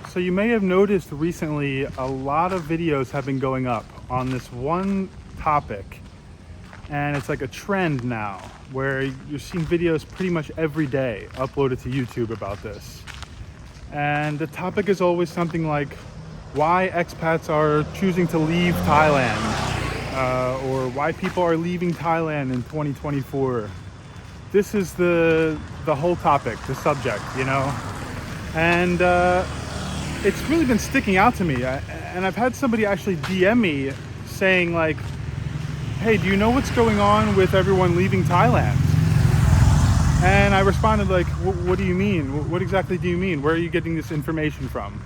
So you may have noticed recently a lot of videos have been going up on this one topic, and it's like a trend now where you're seeing videos pretty much every day uploaded to YouTube about this. And the topic is always something like why expats are choosing to leave Thailand, or why people are leaving Thailand in 2024. This is the whole topic, the subject, and it's really been sticking out to me. And I've had somebody actually DM me saying like, hey, do you know what's going on with everyone leaving Thailand? And I responded like, what do you mean? What exactly do you mean? Where are you getting this information from?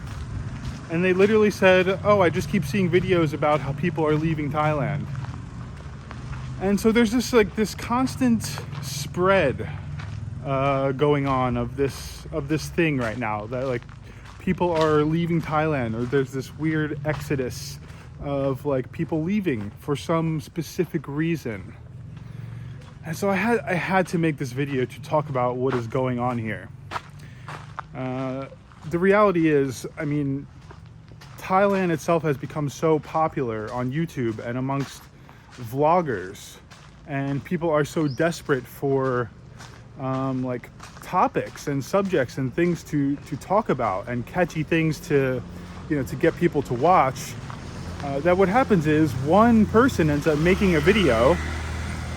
And they literally said, oh, I just keep seeing videos about how people are leaving Thailand. And so there's this constant spread going on of this thing right now, that like people are leaving Thailand, or there's this weird exodus of like people leaving for some specific reason. And so I had to make this video to talk about what is going on here. The reality is, Thailand itself has become so popular on YouTube and amongst vloggers, and people are so desperate for like topics and subjects and things to talk about, and catchy things to get people to watch, that what happens is one person ends up making a video,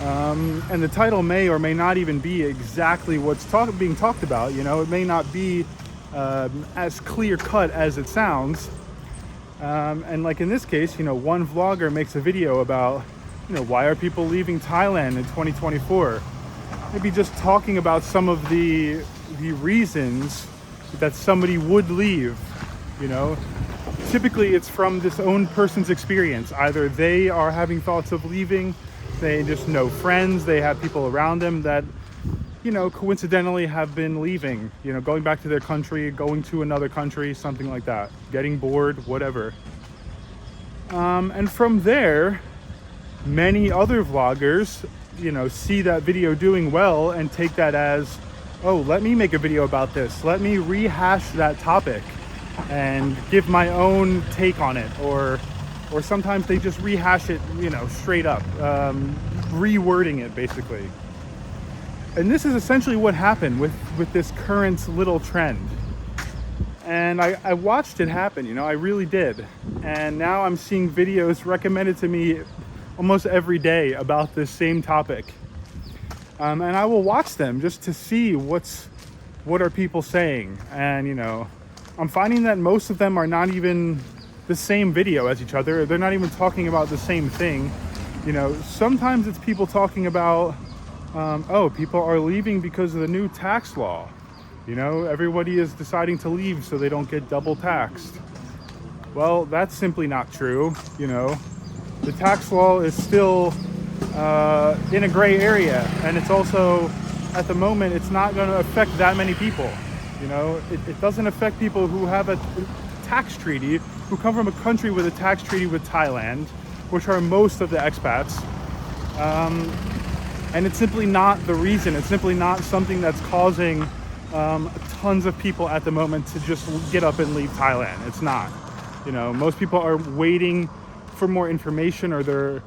and the title may or may not even be exactly what's being talked about. It may not be as clear cut as it sounds. And like in this case, one vlogger makes a video about, why are people leaving Thailand in 2024? Maybe just talking about some of the reasons that somebody would leave. Typically it's from this own person's experience. Either they are having thoughts of leaving, they just know friends, they have people around them that, coincidentally have been leaving, going back to their country, going to another country, something like that, getting bored, whatever. And from there, many other vloggers, see that video doing well and take that as, oh, let me make a video about this. Let me rehash that topic and give my own take on it. Or sometimes they just rehash it, straight up, rewording it basically. And this is essentially what happened with this current little trend. And I watched it happen, I really did. And now I'm seeing videos recommended to me almost every day about this same topic. And I will watch them just to see what are people saying. And, I'm finding that most of them are not even the same video as each other. They're not even talking about the same thing. Sometimes it's people talking about, people are leaving because of the new tax law. Everybody is deciding to leave so they don't get double taxed. Well, that's simply not true. The tax law is still in a gray area, and it's also, at the moment, it's not going to affect that many people. It doesn't affect people who have a tax treaty, who come from a country with a tax treaty with Thailand, which are most of the expats. And it's simply not the reason. It's simply not something that's causing tons of people at the moment to just get up and leave Thailand. It's not. Most people are waiting for more information, or they're,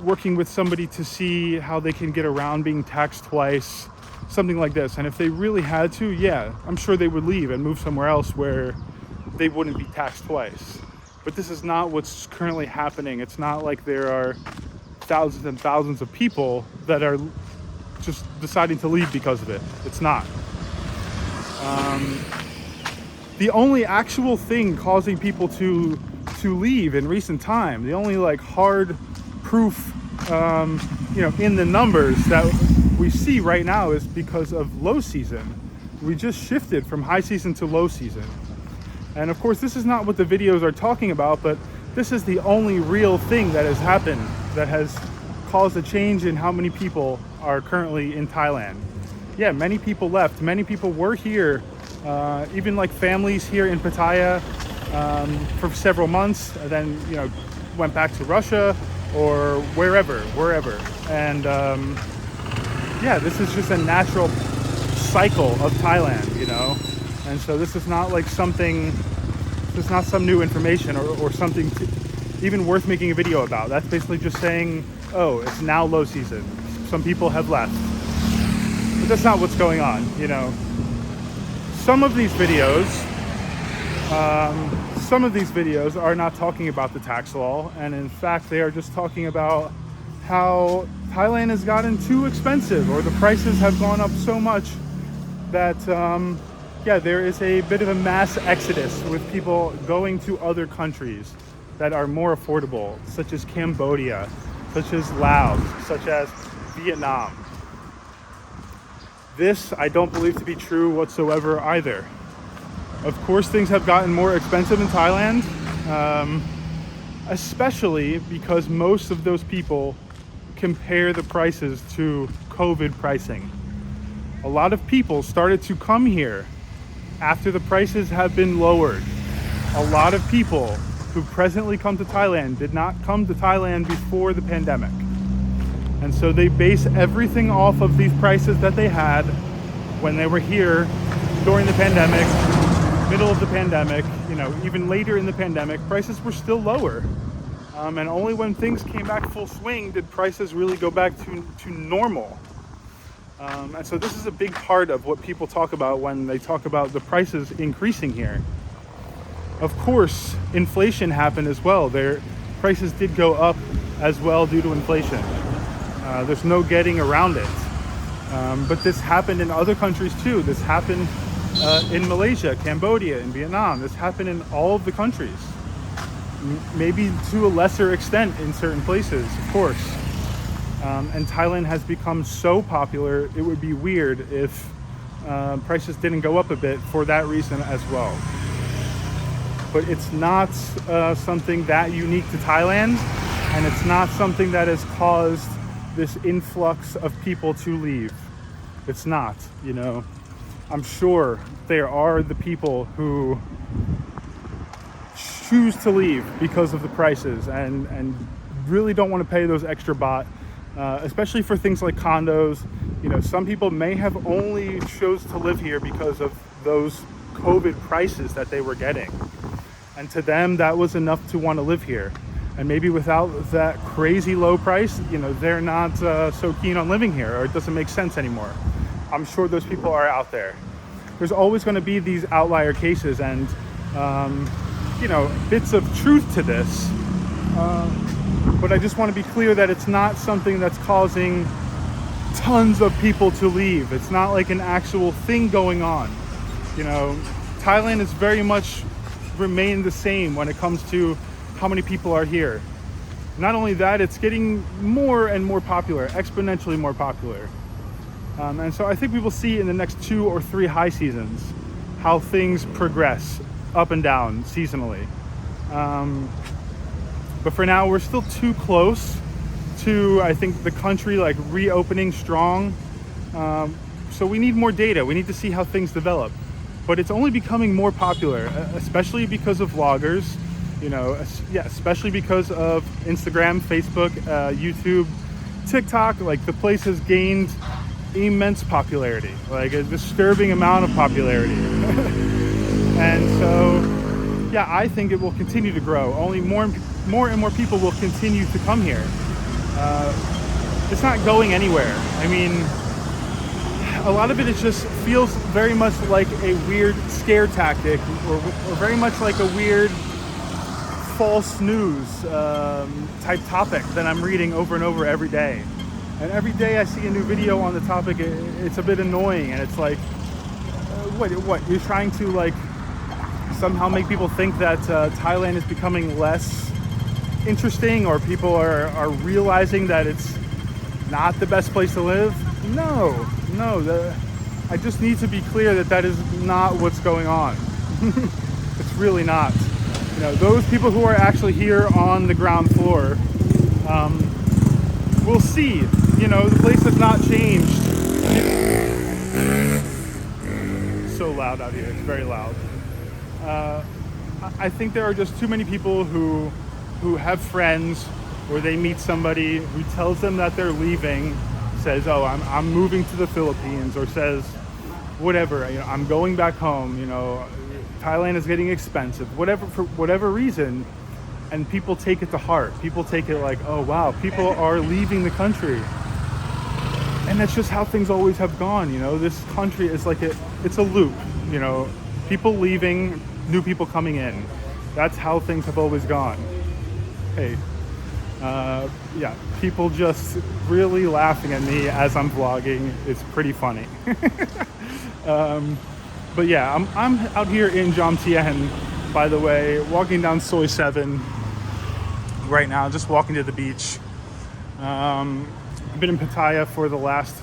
working with somebody to see how they can get around being taxed twice, something like this. And if they really had to, yeah, I'm sure they would leave and move somewhere else where they wouldn't be taxed twice. But this is not what's currently happening. It's not like there are thousands and thousands of people that are just deciding to leave because of it. It's not. The only actual thing causing people to leave in recent time, the only like hard proof, in the numbers that we see right now, is because of low season. We just shifted from high season to low season. And of course, this is not what the videos are talking about, but this is the only real thing that has happened that has caused a change in how many people are currently in Thailand. Yeah, many people left. Many people were here, even like families here in Pattaya for several months, and then went back to Russia or wherever. And this is just a natural cycle of Thailand. And so this is not like something, this is not some new information or something even worth making a video about. That's basically just saying, oh, it's now low season. Some people have left. But that's not what's going on, you know. Some of these videos are not talking about the tax law, and in fact they are just talking about how Thailand has gotten too expensive, or the prices have gone up so much that there is a bit of a mass exodus with people going to other countries that are more affordable, such as Cambodia, such as Laos, such as Vietnam. This I don't believe to be true whatsoever either. Of course, things have gotten more expensive in Thailand, especially because most of those people compare the prices to COVID pricing. A lot of people started to come here after the prices have been lowered. A lot of people who presently come to Thailand did not come to Thailand before the pandemic. And so they base everything off of these prices that they had when they were here during the pandemic, middle of the pandemic, you know, even later in the pandemic, prices were still lower. And only when things came back full swing did prices really go back to normal. And so this is a big part of what people talk about when they talk about the prices increasing here. Of course, inflation happened as well. Their prices did go up as well due to inflation. There's no getting around it. But this happened in other countries too. This happened in Malaysia, Cambodia, and Vietnam. This happened in all of the countries. Maybe to a lesser extent in certain places, of course. And Thailand has become so popular, it would be weird if prices didn't go up a bit for that reason as well. But it's not something that unique to Thailand, and it's not something that has caused this influx of people to leave. It's not, you know. I'm sure there are the people who choose to leave because of the prices and really don't want to pay those extra baht, especially for things like condos. You know, some people may have only chose to live here because of those COVID prices that they were getting. And to them, that was enough to want to live here. And maybe without that crazy low price, you know, they're not so keen on living here, or it doesn't make sense anymore. I'm sure those people are out there. There's always going to be these outlier cases and, you know, bits of truth to this. But I just want to be clear that it's not something that's causing tons of people to leave. It's not like an actual thing going on. You know, Thailand has very much remained the same when it comes to how many people are here. Not only that, it's getting more and more popular, exponentially more popular. And so I think we will see in the next 2 or 3 high seasons how things progress up and down seasonally. But for now, we're still too close to, I think, the country like reopening strong. So we need more data. We need to see how things develop. But it's only becoming more popular, especially because of vloggers, you know, especially because of Instagram, Facebook, YouTube, TikTok. Like, the place has gained immense popularity, like a disturbing amount of popularity. And so, yeah, I think it will continue to grow. Only more and more people will continue to come here. It's not going anywhere. I mean, a lot of it just feels very much like a weird scare tactic, or very much like a weird false news type topic that I'm reading over and over every day. And every day I see a new video on the topic, it's a bit annoying, and it's like, what? You're trying to like somehow make people think that Thailand is becoming less interesting, or people are realizing that it's not the best place to live? No. I just need to be clear that is not what's going on. It's really not. You know, those people who are actually here on the ground floor will see, you know, the place has not changed. It's so loud out here. It's very loud. I think there are just too many people who have friends, or they meet somebody who tells them that they're leaving, says, oh, I'm moving to the Philippines, or says whatever, I'm going back home, Thailand is getting expensive, whatever, for whatever reason. And people take it to heart. People take it like, oh wow, people are leaving the country. And that's just how things always have gone. This country is like it's a loop, people leaving, new people coming in. That's how things have always gone. Hey, yeah, people just really laughing at me as I'm vlogging. It's pretty funny. But yeah, I'm out here in Jomtien, by the way, walking down Soi 7 right now, just walking to the beach. I've been in Pattaya for the last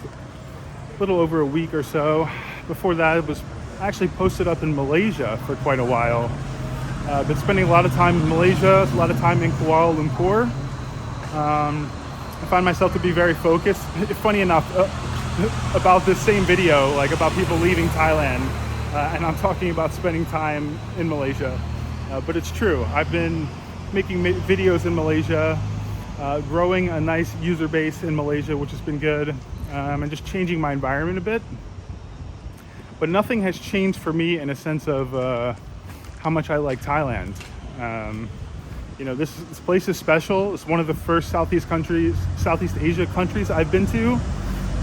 little over a week or so. Before that, I was actually posted up in Malaysia for quite a while. Been spending a lot of time in Malaysia, a lot of time in Kuala Lumpur. I find myself to be very focused. Funny enough, about this same video, like about people leaving Thailand, and I'm talking about spending time in Malaysia. But it's true. I've been making videos in Malaysia, growing a nice user base in Malaysia, which has been good, and just changing my environment a bit. But nothing has changed for me in a sense of how much I like Thailand. This place is special. It's one of the first Southeast Asia countries I've been to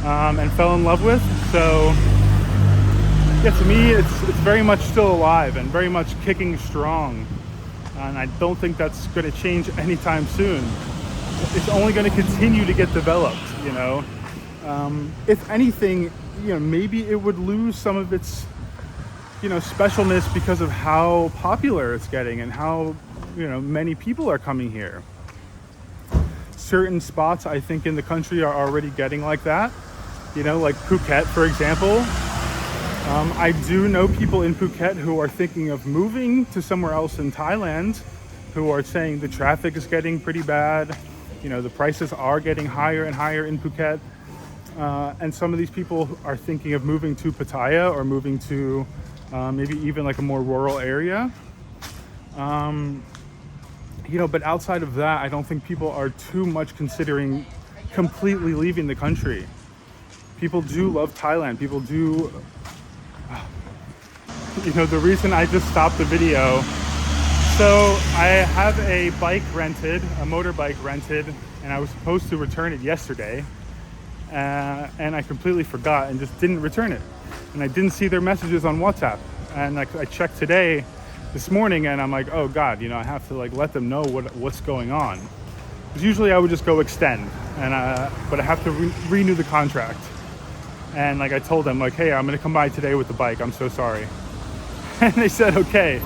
and fell in love with. So yeah, to me, it's very much still alive and very much kicking strong. And I don't think that's going to change anytime soon. It's only going to continue to get developed, If anything, maybe it would lose some of its, specialness because of how popular it's getting and how, many people are coming here. Certain spots, I think, in the country are already getting like that, like Phuket, for example. I do know people in Phuket who are thinking of moving to somewhere else in Thailand, who are saying the traffic is getting pretty bad. The prices are getting higher and higher in Phuket. And some of these people are thinking of moving to Pattaya or moving to maybe even like a more rural area. But outside of that, I don't think people are too much considering completely leaving the country. People do love Thailand. People do. The reason I just stopped the video. So I have a motorbike rented, and I was supposed to return it yesterday. And I completely forgot and just didn't return it. And I didn't see their messages on WhatsApp. And I checked today, this morning, and I'm like, oh God, I have to let them know what's going on. Because usually I would just go extend, but I have to renew the contract. And I told them, hey, I'm gonna come by today with the bike. I'm so sorry. And they said, okay.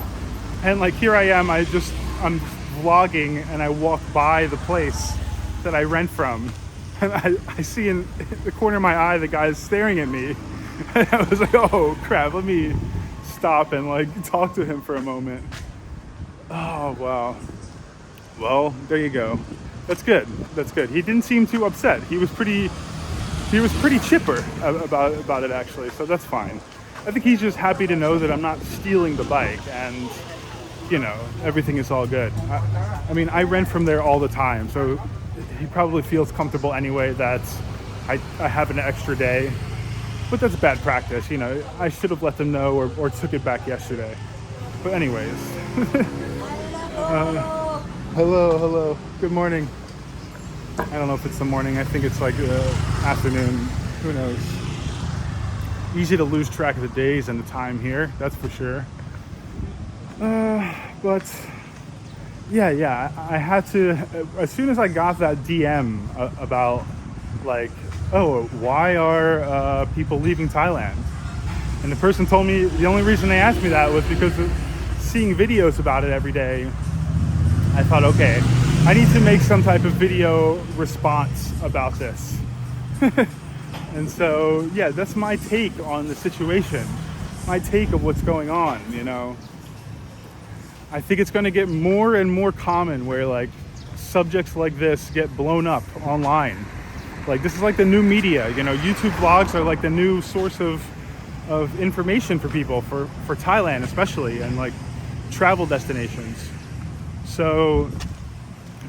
And here I am, I'm vlogging, and I walk by the place that I rent from. And I see in the corner of my eye, the guy's staring at me. And I was like, oh crap, let me stop and talk to him for a moment. Oh, wow. Well, there you go. That's good. He didn't seem too upset. He was pretty chipper about it, actually. So that's fine. I think he's just happy to know that I'm not stealing the bike and, everything is all good. I rent from there all the time. So he probably feels comfortable anyway that I have an extra day. But that's bad practice, I should have let them know or took it back yesterday. But anyways. Hello. Good morning. I don't know if it's the morning. I think it's afternoon. Who knows? Easy to lose track of the days and the time here. That's for sure. But yeah, I had to, as soon as I got that DM about oh, why are people leaving Thailand? And the person told me the only reason they asked me that was because of seeing videos about it every day. I thought, okay, I need to make some type of video response about this. And so, yeah, that's my take on the situation, my take of what's going on, I think it's going to get more and more common where subjects like this get blown up online. This is the new media, YouTube vlogs are the new source of information for people, for Thailand especially, and travel destinations. So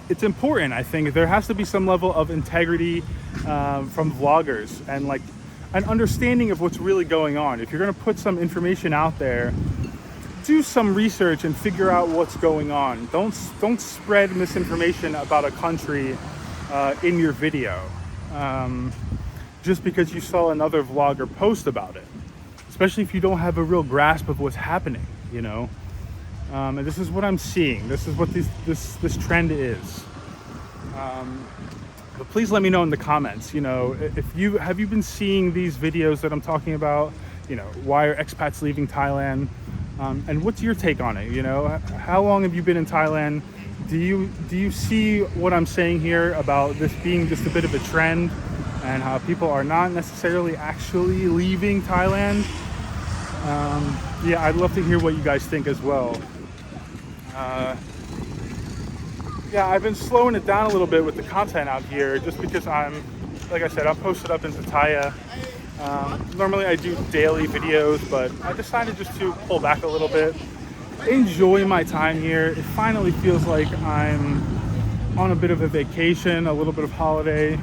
it's important, I think. There has to be some level of integrity from vloggers. And an understanding of what's really going on. If you're going to put some information out there, do some research and figure out what's going on. Don't spread misinformation about a country in your video just because you saw another vlogger post about it, especially if you don't have a real grasp of what's happening, you know. And this is what I'm seeing. This is what this trend is. But please let me know in the comments, you know, if you have been seeing these videos that I'm talking about, you know, why are expats leaving Thailand? And what's your take on it? You know, how long have you been in Thailand? Do you see what I'm saying here about this being just a bit of a trend and how people are not necessarily actually leaving Thailand? Yeah, I'd love to hear what you guys think as well. Yeah, I've been slowing it down a little bit with the content out here just because like I said, I'm posted up into Thailand. Normally I do daily videos, but I decided just to pull back a little bit, enjoy my time here. It finally feels like I'm on a bit of a vacation, a little bit of holiday,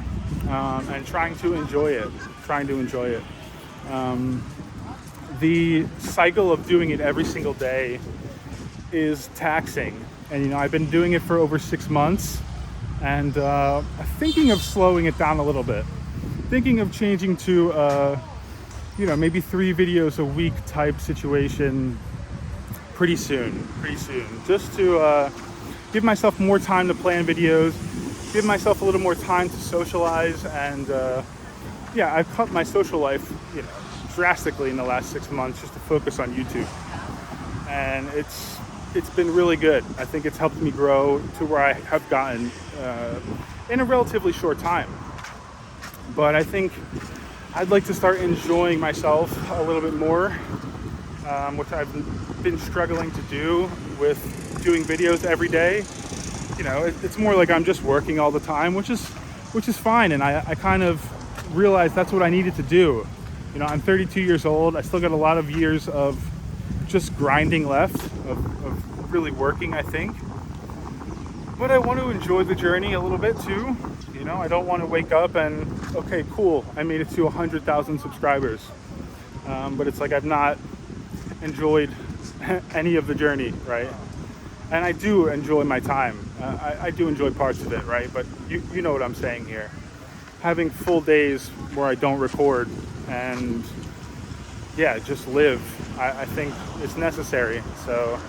and trying to enjoy it. The cycle of doing it every single day is taxing. And, you know, I've been doing it for over 6 months and thinking of slowing it down a little bit. Thinking of changing to, you know, maybe 3 videos a week type situation pretty soon. Just to give myself more time to plan videos, give myself a little more time to socialize. And yeah, I've cut my social life, you know, drastically in the last 6 months just to focus on YouTube. And it's been really good. I think it's helped me grow to where I have gotten in a relatively short time. But I think I'd like to start enjoying myself a little bit more, which I've been struggling to do with doing videos every day. You know, it's more like I'm just working all the time, which is fine. And I kind of realized that's what I needed to do. You know, I'm 32 years old. I still got a lot of years of just grinding left, of really working, I think. But I want to enjoy the journey a little bit too. You know, I don't want to wake up and, okay, cool, I made it to 100,000 subscribers. But it's like I've not enjoyed any of the journey, right? And I do enjoy my time. I do enjoy parts of it, right? But you know what I'm saying here. Having full days where I don't record and yeah, just live, I think it's necessary. So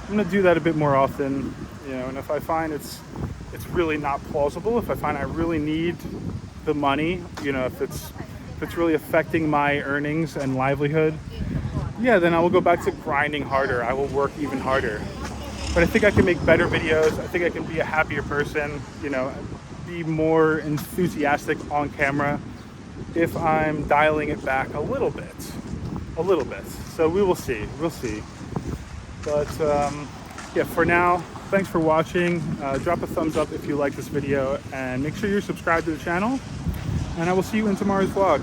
I'm gonna do that a bit more often, you know, and if I find it's really not plausible, if I find I really need the money, you know, if it's really affecting my earnings and livelihood, yeah, then I will go back to grinding harder. I will work even harder. But I think I can make better videos. I think I can be a happier person, you know, be more enthusiastic on camera if I'm dialing it back a little bit. So we will see. We'll see. But yeah, for now, thanks for watching. Drop a thumbs up if you like this video and make sure you're subscribed to the channel. And I will see you in tomorrow's vlog.